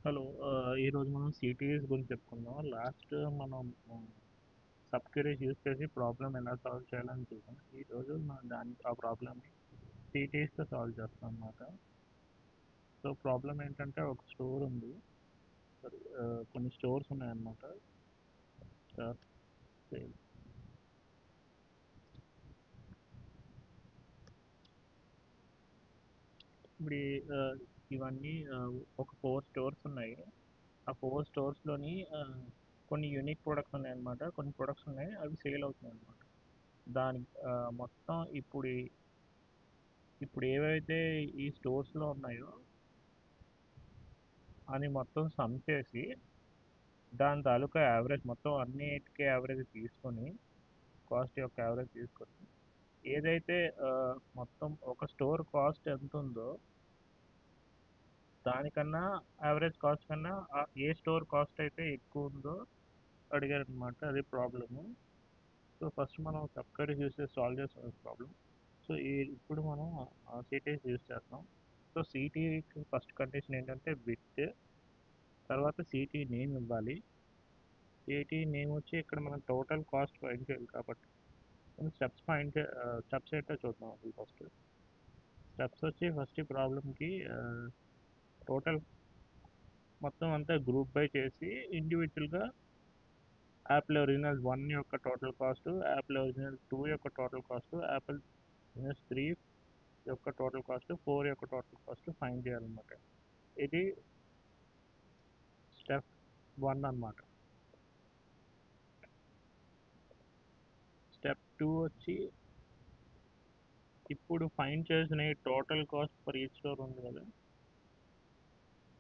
Hello. ఈరోజు మనం cities గురించి చెప్పుకుందాం. లాస్ట్ మనం సబ్ క్వెరీస్ యూజ్ చేసి ప్రాబ్లమ్ ఎలా సాల్వ్ చేయాలని చూసాం. ఈరోజు మనం ఆ ప్రాబ్లమ్ని సిటీస్తో సాల్వ్ చేస్తాం అన్నమాట. సో ప్రాబ్లం ఏంటంటే ఒక స్టోర్ ఉంది. కొన్ని స్టోర్స్ ఉన్నాయన్నమాట. సేల్ ఇప్పుడు ఇవన్నీ ఒక 4 స్టోర్స్ ఉన్నాయి. ఆ 4 స్టోర్స్లోని కొన్ని యూనిక్ ప్రొడక్ట్స్ ఉన్నాయన్నమాట. కొన్ని ప్రొడక్ట్స్ ఉన్నాయి, అవి సేల్ అవుతున్నాయి అన్నమాట. దాని మొత్తం ఇప్పుడు ఏవైతే ఈ స్టోర్స్లో ఉన్నాయో అని మొత్తం సమ్ చేసి దాని తాలూకా యావరేజ్ మొత్తం అన్నిటికీ యావరేజ్ తీసుకొని, కాస్ట్ యొక్క యావరేజ్ తీసుకొని, ఏదైతే మొత్తం ఒక స్టోర్ కాస్ట్ ఎంత ఉందో దానికన్నా యావరేజ్ కాస్ట్ కన్నా ఏ స్టోర్ కాస్ట్ అయితే ఎక్కువ ఉందో అడిగారు అనమాట. అది ప్రాబ్లము. సో ఫస్ట్ మనం సబ్ క్వెరీస్ యూస్ చేసి సాల్వ్ చేస్తాం ప్రాబ్లం. సో ఇప్పుడు మనం సిటీస్ యూస్ చేస్తాం. సో సిటీకి ఫస్ట్ కండిషన్ ఏంటంటే విత్, తర్వాత సిటీ నేమ్ ఇవ్వాలి. సిటీ నేమ్ వచ్చి ఇక్కడ మనం టోటల్ కాస్ట్ ఫైండ్ చేయాలి కాబట్టి స్టెప్స్ ఏంటో చూద్దాం. అసలు ఫస్ట్ స్టెప్స్ వచ్చి ఫస్ట్ ఈ ప్రాబ్లంకి టోటల్ మొత్తం అంతా గ్రూప్ బై చేసి ఇండివిజువల్గా యాపిల్ ఒరిజినల్ 1 యొక్క టోటల్ కాస్ట్, యాపిల్ ఒరిజినల్ 2 యొక్క టోటల్ కాస్ట్, యాపిల్ ఒరిజినల్ 3 యొక్క టోటల్ కాస్ట్, 4 యొక్క టోటల్ కాస్ట్ ఫైండ్ చేయాలన్నమాట. ఇది స్టెప్ 1 అన్నమాట. స్టెప్ 2 వచ్చి ఇప్పుడు ఫైండ్ చేసిన total cost for each store ఉంది కదా,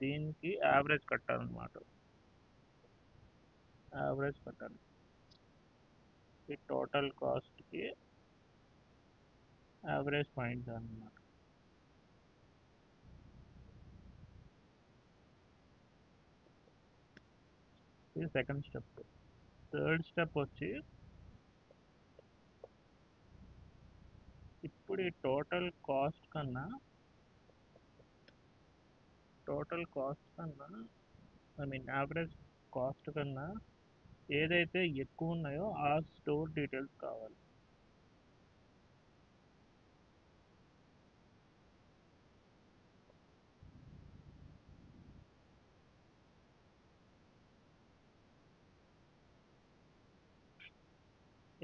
దీనికి యావరేజ్ కట్టాలన్నమాట. యావరేజ్ కట్టాలి. ఈ టోటల్ కాస్ట్కి యావరేజ్ ఫైండ్ చేయాలన్నమాట. ఇది సెకండ్ స్టెప్. థర్డ్ స్టెప్ వచ్చి ఇప్పుడు ఈ టోటల్ కాస్ట్ కన్నా ఐ మీన్ యావరేజ్ కాస్ట్ కన్నా ఏదైతే ఎక్కువ ఉన్నాయో ఆ స్టోర్ డీటెయిల్స్ కావాలి.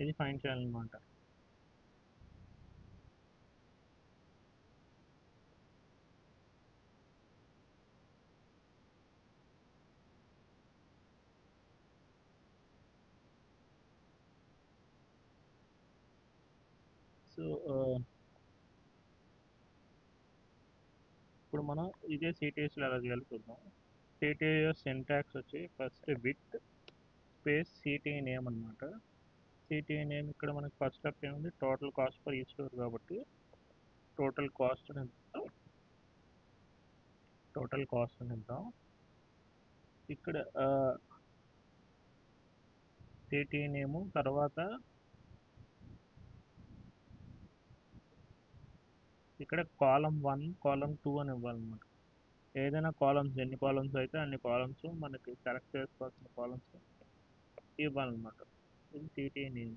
ఇది ఫైండ్ చేయాలన్నమాట. సో ఇప్పుడు మనం ఇదే సిటీఎస్లో ఎలా చేయాలో చూద్దాం. సిటీఎస్ సింటాక్స్ వచ్చి first with space city name అనమాట. సిటీ నేమ్ ఇక్కడ మనకి ఫస్ట్ స్టెప్ ఏముంది, టోటల్ కాస్ట్ ఫర్ ఈ స్టోర్ కాబట్టి టోటల్ కాస్ట్ అని ఇద్దాం. ఇక్కడ సిటీ నేము తర్వాత ఇక్కడ కాలం 1 కాలం 2 అని ఇవ్వాలన్నమాట. ఏదైనా కాలమ్స్ ఎన్ని కాలమ్స్ అయితే అన్ని కాలమ్స్ మనకి సెలెక్ట్ చేసుకోవాల్సిన కాలమ్స్ ఇవ్వాలన్నమాట. ఇది సిటీ నేమ్.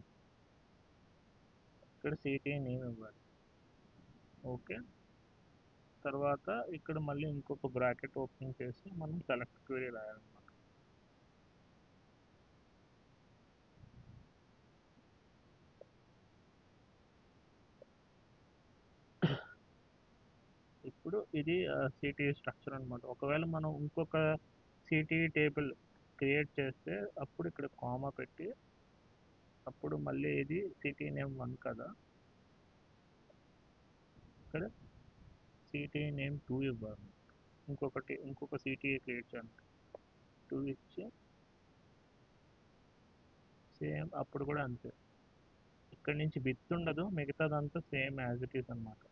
ఇక్కడ సిటీ నేమ్ ఇవ్వాలి. ఓకే. తర్వాత ఇక్కడ మళ్ళీ ఇంకొక బ్రాకెట్ ఓపెన్ చేసి మనం సెలెక్ట్ క్వెరీ రాయాలన్నమాట. ఇప్పుడు ఇది సిటీ స్ట్రక్చర్ అనమాట. ఒకవేళ మనం ఇంకొక సిటీ టేబుల్ క్రియేట్ చేస్తే అప్పుడు ఇక్కడ కామా పెట్టి అప్పుడు మళ్ళీ ఇది సిటీ నేమ్ 1 కదా, ఇక్కడ సిటీ నేమ్ 2 ఇవ్వాలి. ఇంకొక సిటీ క్రియేట్ చేయాలి. 2 ఇచ్చి సేమ్ అప్పుడు కూడా అంతే. ఇక్కడ నుంచి విత్ ఉండదు, మిగతాదంతా సేమ్ యాజ్ ఇట్ ఈస్ అనమాట.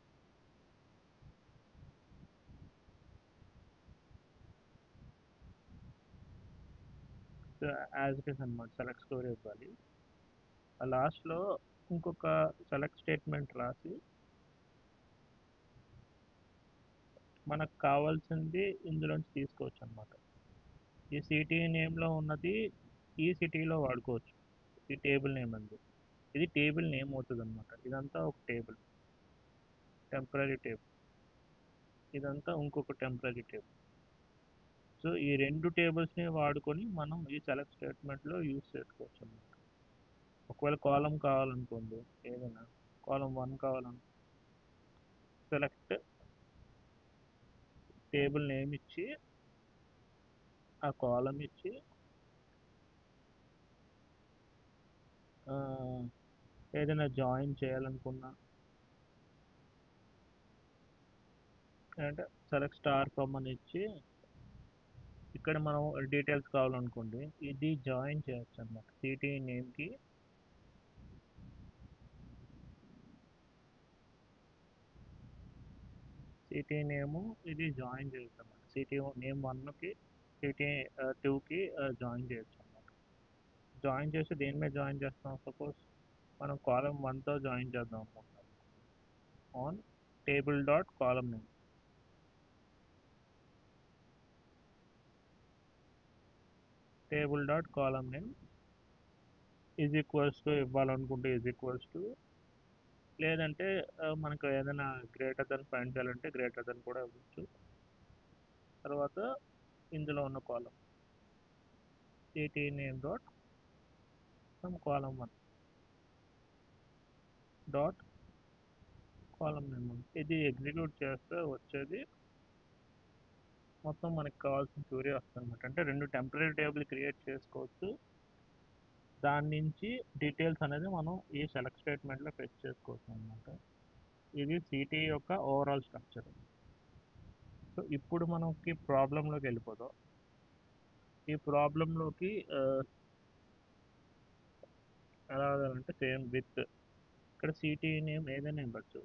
యాజ్ ఇట్ ఈస్ అనమాట. సెలెక్ట్ స్టోరీ ఇవ్వాలి. లాస్ట్లో ఇంకొక సెలెక్ట్ స్టేట్మెంట్ రాసి మనకు కావాల్సింది ఇందులోంచి తీసుకోవచ్చు అనమాట. ఈ సిటీ నేమ్లో ఉన్నది ఈ సిటీలో వాడుకోవచ్చు. ఈ టేబుల్ నేమ్ అండి. ఇది టేబుల్ నేమ్ అవుతుంది అనమాట. ఇదంతా ఒక టేబుల్, టెంపరీ టేబుల్. ఇదంతా ఇంకొక టెంపరీ టేబుల్. సో ఈ రెండు టేబుల్స్ని వాడుకొని మనం ఈ సెలెక్ట్ స్టేట్మెంట్లో యూజ్ చేసుకోవచ్చు అనమాట. ఒకవేళ కాలం కావాలనుకోండి, ఏదైనా కాలం 1 కావాలను, సెలెక్ట్ టేబుల్ నేమ్ ఇచ్చి ఆ కాలం ఇచ్చి ఆ, ఏదైనా జాయిన్ చేయాలనుకున్నా అంటే సెలెక్ట్ స్టార్ ఫ్రమ్ అని ఇచ్చి ఇక్కడ మనం డీటెయిల్స్ కావాలనుకోండి ఇది జాయిన్ చేయొచ్చు అనమాట. సిటీ నేమ్కి సిటీ నేము ఇది జాయిన్ చేయొచ్చు అనమాట. సిటీ నేమ్ 1కి సిటీ 2కి జాయిన్ చేయొచ్చు అనమాట. జాయిన్ చేసి దేని మీద జాయిన్ చేస్తాం, సపోజ్ మనం కాలం 1తో జాయిన్ చేద్దాం అనుకుంటున్నాం on table dot column name. Table dot column name is equals to ఇవ్వాలనుకుంటే ఈజ్ ఈక్వల్స్ టు, లేదంటే మనకు ఏదైనా గ్రేటర్ దెన్ ఫైండ్ చేయాలంటే గ్రేటర్ దెన్ కూడా ఇవ్వచ్చు. తర్వాత ఇందులో ఉన్న column city name dot from column 1 dot column name. ఇది ఎగ్జిక్యూట్ చేస్తే వచ్చేది మొత్తం మనకి కావాల్సిన క్యూరీ వస్తుంది అనమాట. అంటే రెండు టెంపరీ టేబుల్ క్రియేట్ చేసుకోవచ్చు. దాని నుంచి డీటెయిల్స్ అనేది మనం ఈ సెలెక్ట్ స్టేట్మెంట్లో ఫెచ్ చేసుకోవచ్చు అనమాట. ఇది సిటీ యొక్క ఓవరాల్ స్ట్రక్చర్. సో ఇప్పుడు మనకి ప్రాబ్లంలోకి వెళ్ళిపోతాం. ఈ ప్రాబ్లంలోకి ఎలా అంటే సేమ్ విత్ ఇక్కడ సిటీ నేమ్ ఏదైనా ఇవ్వచ్చు.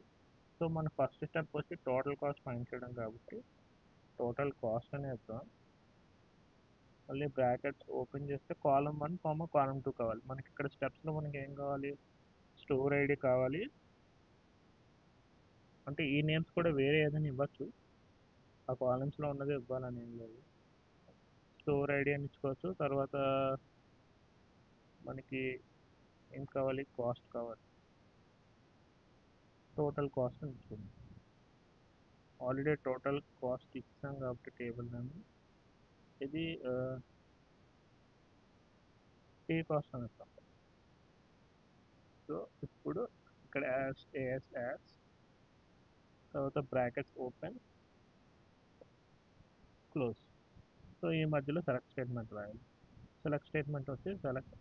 సో మన ఫస్ట్ స్టెప్ వచ్చి టోటల్ కాస్ట్ ఫైండ్ చేయడం కాబట్టి టోటల్ కాస్ట్ అని ఇద్దాం. మళ్ళీ బ్రాకెట్స్ ఓపెన్ చేస్తే కాలం 1 కాలం 2 కావాలి. మనకి ఇక్కడ స్టెప్స్లో మనకి ఏం కావాలి, స్టోర్ ఐడి కావాలి. అంటే ఈ నేమ్స్ కూడా వేరే ఏదైనా ఇవ్వచ్చు, ఆ కాలమ్స్లో ఉన్నది ఇవ్వాలని ఏం లేదు. స్టోర్ ఐడి అని ఇచ్చుకోవచ్చు. తర్వాత మనకి ఏం కావాలి, కాస్ట్ కావాలి. టోటల్ కాస్ట్ అని ఇచ్చుకుందాం. ఆల్రెడీ టోటల్ కాస్ట్ ఇచ్చాం కాబట్టి టేబుల్ నేమ్ ఇది టీ కాస్ట్ అని ఇస్తాం. సో ఇప్పుడు ఇక్కడ యాస్ తర్వాత బ్రాకెట్స్ ఓపెన్ క్లోజ్. సో ఈ మధ్యలో సెలెక్ట్ స్టేట్మెంట్ రాయాలి. సెలెక్ట్ స్టేట్మెంట్ వచ్చి సెలెక్ట్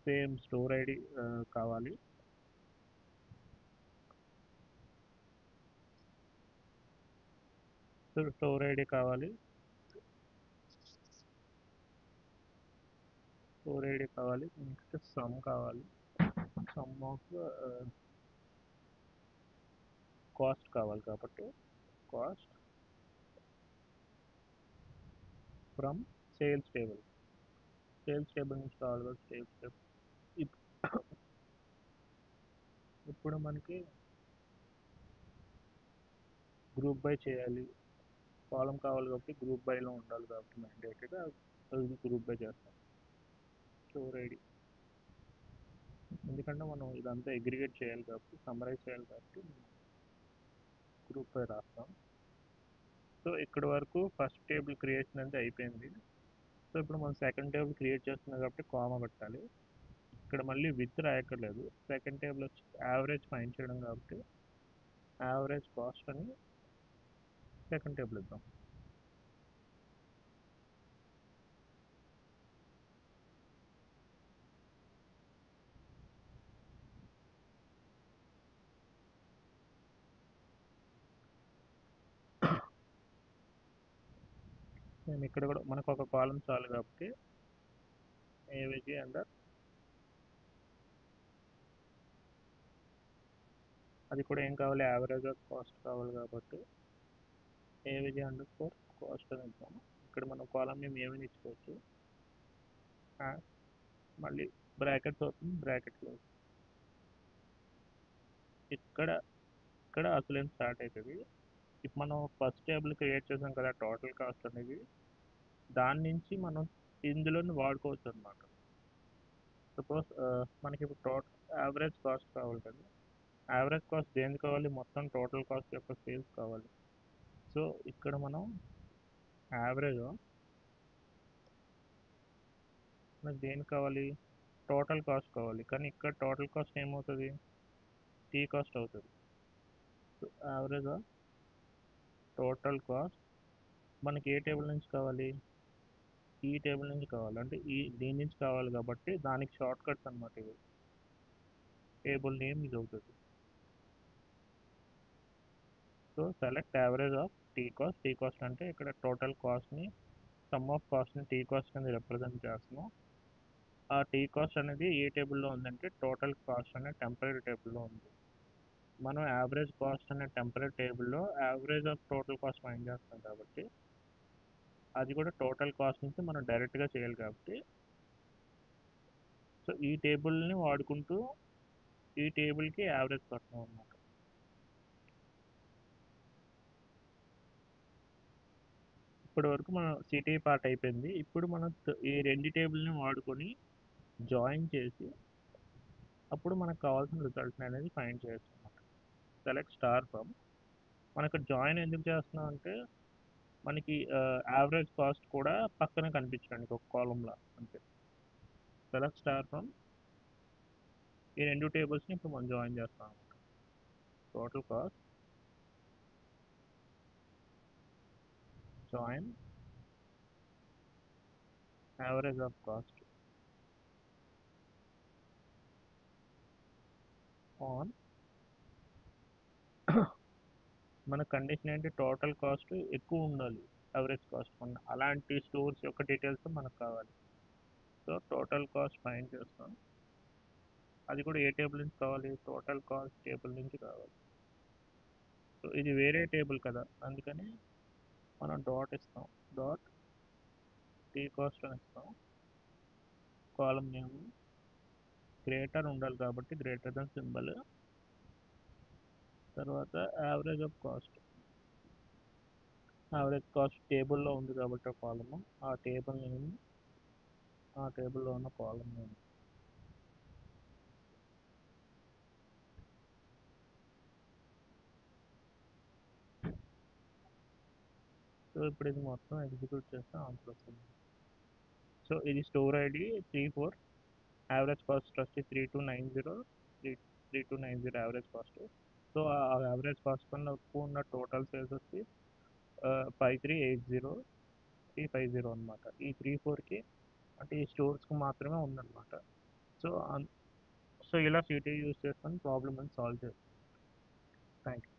సేమ్ స్టోర్ ఐడి కావాలి. స్టోర్ ఐడి కావాలి, స్టోర్ ఐడి కావాలి. నెక్స్ట్ సమ్ కావాలి, సమ్ ఆఫ్ కాస్ట్ కావాలి కాబట్టి cost from sales table. Sales table నుంచి కావాలి కాబట్టి సేల్స్ టేబుల్. ఇప్పుడు మనకి గ్రూప్ బై చేయాలి, కాలం కావాలి కాబట్టి గ్రూప్ బైలో ఉండాలి కాబట్టి మ్యాండేటెడ్గా గ్రూప్ బై చేస్తాం. స్టోర్ ఐడి ఎందుకంటే మనం ఇదంతా అగ్రిగేట్ చేయాలి కాబట్టి, సమ్మరైజ్ చేయాలి కాబట్టి గ్రూప్ బై రాస్తాం. సో ఇక్కడ వరకు ఫస్ట్ టేబుల్ క్రియేషన్ అనేది అయిపోయింది. సో ఇప్పుడు మనం సెకండ్ టేబుల్ క్రియేట్ చేస్తున్నాం కాబట్టి కామా పెట్టాలి. ఇక్కడ మళ్ళీ విత్ రాయక్కర్లేదు. సెకండ్ టేబుల్ వచ్చి యావరేజ్ ఫైండ్ చేయడం కాబట్టి యావరేజ్ కాస్ట్ అని సెకండ్ టేబుల్ ఇద్దాం. నేను ఇక్కడ కూడా మనకు ఒక కాలం చాలు కాబట్టి ఏవిజీ అండర్ అది కూడా ఏం కావాలి, యావరేజ్ ఆఫ్ కాస్ట్ కావాలి కాబట్టి ఏవిజీ అండర్ స్కోర్ కాస్ట్ అని ఇద్దాము. ఇక్కడ మనం కాలం నేమ్ ఏమైనా ఇచ్చుకోవచ్చు. మళ్ళీ బ్రాకెట్స్ ఓపెన్ బ్రాకెట్ క్లోజ్. ఇక్కడ ఇక్కడ అసలు ఏం స్టార్ట్ అవుతుంది. ఇప్పుడు మనం ఫస్ట్ టేబుల్ క్రియేట్ చేసాం కదా టోటల్ కాస్ట్ అనేది, దాని నుంచి మనం ఇందులోని వాడుకోవచ్చు అనమాట. సపోజ్ మనకి ఇప్పుడు యావరేజ్ కాస్ట్ కావాలి కదా. యావరేజ్ కాస్ట్ దేనికి కావాలి? మొత్తం టోటల్ కాస్ట్ యొక్క సేల్స్ కావాలి. సో ఇక్కడ మనం యావరేజ్ మనకు దేనికి కావాలి? టోటల్ కాస్ట్ కావాలి. కానీ ఇక్కడ టోటల్ కాస్ట్ ఏమవుతుంది? టీ కాస్ట్ అవుతుంది. సో యావరేజ్ టోటల్ కాస్ట్ మనకి ఏ టేబుల్ నుంచి కావాలి? ఈ టేబుల్ నుంచి కావాలి. అంటే దీని నుంచి కావాలి కాబట్టి దానికి షార్ట్ కట్స్ అనమాట ఇవి. టేబుల్ నేమ్ ఇది అవుతుంది. So select average of T cost. T cost అంటే ఇక్కడ టోటల్ కాస్ట్ని, సమ్ ఆఫ్ కాస్ట్ని టీ కాస్ట్ అనేది రిప్రజెంట్ చేస్తున్నాం. ఆ టీ కాస్ట్ అనేది ఏ టేబుల్లో ఉందంటే టోటల్ కాస్ట్ అనే టెంపరీ టేబుల్లో ఉంది. మనం యావరేజ్ కాస్ట్ అనే టెంపరీ టేబుల్లో average of total cost find చేస్తాం కాబట్టి అది కూడా టోటల్ కాస్ట్ నుంచి మనం డైరెక్ట్గా చేయాలి కాబట్టి సో ఈ టేబుల్ని వాడుకుంటూ ఈ టేబుల్కి యావరేజ్ కట్టినాం అనమాట. ఇప్పటి వరకు మన సిటీ పార్ట్ అయిపోయింది. ఇప్పుడు మనం ఈ రెండు టేబుల్ని వాడుకొని జాయిన్ చేసి అప్పుడు మనకు కావాల్సిన రిజల్ట్ అనేది ఫైండ్ చేయొచ్చు అనమాట. Select star from. మనకు జాయిన్ ఎందుకు చేస్తున్నాం అంటే మనకి యావరేజ్ కాస్ట్ కూడా పక్కన కనిపించడానికి ఒక కాలంలో అంతే. Select star from. ఈ రెండు టేబుల్స్ని ఇప్పుడు మనం జాయిన్ చేస్తాం అనమాట. Total cost join average of cost on మన కండిషన్ ఏంటి? టోటల్ కాస్ట్ ఎక్కువ ఉండాలి యావరేజ్ కాస్ట్ కన్నా. అలాంటి స్టోర్స్ యొక్క డీటెయిల్స్ మనకు కావాలి. సో టోటల్ కాస్ట్ ఫైండ్ చేస్తాం. అది కూడా ఏ టేబుల్ నుంచి కావాలి? టోటల్ కాస్ట్ టేబుల్ నుంచి కావాలి. సో ఇది వేరే టేబుల్ కదా, అందుకని మనం డాట్ ఇస్తాం. డాట్ టీ కాస్ట్ అని ఇస్తాం. కాలం నేమ్ గ్రేటర్ ఉండాలి కాబట్టి గ్రేటర్ దెన్ సింబల్. తర్వాత average of cost. Average cost టేబుల్లో ఉంది కాబట్టి కాలము ఆ టేబుల్ నేమ్, ఆ టేబుల్లో ఉన్న కాలం నేమ్. సో ఇప్పుడు ఇది మొత్తం ఎగ్జిక్యూట్ చేస్తే ఆన్సర్ వస్తుంది. సో ఇది స్టోర్ ఐడి 34, యావరేజ్ కాస్ట్ వచ్చి 3290, 3290 యావరేజ్ కాస్ట్. సో ఆ యావరేజ్ కాస్ట్ కన్నా ఎక్కువ ఉన్న టోటల్ సేల్స్ వచ్చి 5380, 350 అనమాట. ఈ 34కి అంటే ఈ స్టోర్స్కి మాత్రమే ఉందన్నమాట. సో సో ఇలా సిటీ యూస్ చేసుకొని ప్రాబ్లమ్ అని సాల్వ్ చేస్తాం. Thank you.